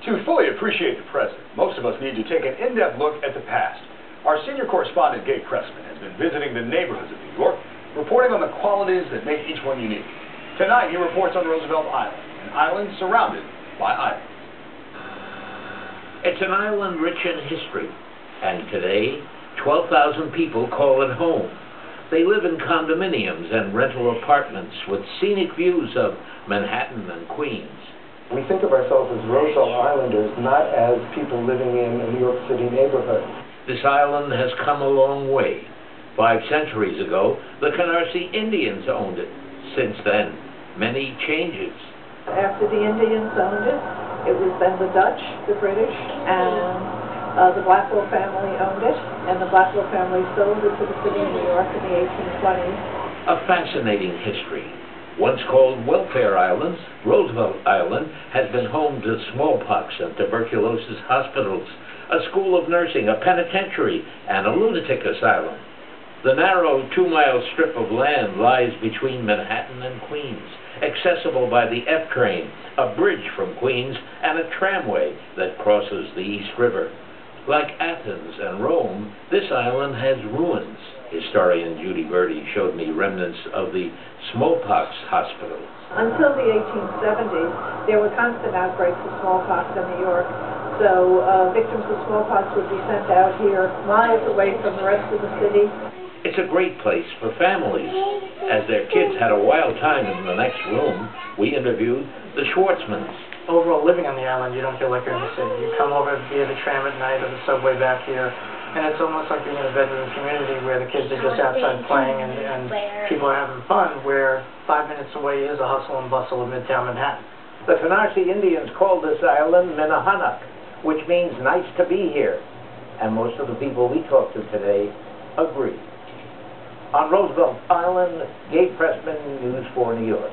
To fully appreciate the present, most of us need to take an in-depth look at the past. Our senior correspondent, Gabe Pressman, has been visiting the neighborhoods of New York, reporting on the qualities that make each one unique. Tonight, he reports on Roosevelt Island, an island surrounded by islands. It's an island rich in history, and today, 12,000 people call it home. They live in condominiums and rental apartments with scenic views of Manhattan and Queens. We think of ourselves as Roosevelt Islanders, not as people living in a New York City neighborhood. This island has come a long way. 5 centuries ago, the Canarsie Indians owned it. Since then, many changes. After the Indians owned it, it was then the Dutch, the British, and the Blackwell family owned it, and the Blackwell family sold it to the city of New York in the 1820s. A fascinating history. Once called Welfare Islands, Roosevelt Island has been home to smallpox and tuberculosis hospitals, a school of nursing, a penitentiary, and a lunatic asylum. The narrow 2-mile strip of land lies between Manhattan and Queens, accessible by the F train, a bridge from Queens, and a tramway that crosses the East River. Like Athens and Rome, this island has ruins. Historian Judy Birdie showed me remnants of the smallpox hospital. Until the 1870s, there were constant outbreaks of smallpox in New York, so victims of smallpox would be sent out here miles away from the rest of the city. It's a great place for families. As their kids had a wild time in the next room, we interviewed the Schwartzmans. Overall, living on the island, you don't feel like you're in the city. You come over via the tram at night or the subway back here, and it's almost like being in a bedroom community where the kids are just outside playing and people are having fun, where 5 minutes away is a hustle and bustle of Midtown Manhattan. The Canarsie Indians called this island Minahanak, which means nice to be here. And most of the people we talked to today agree. On Roosevelt Island, Gabe Pressman, News 4 New York.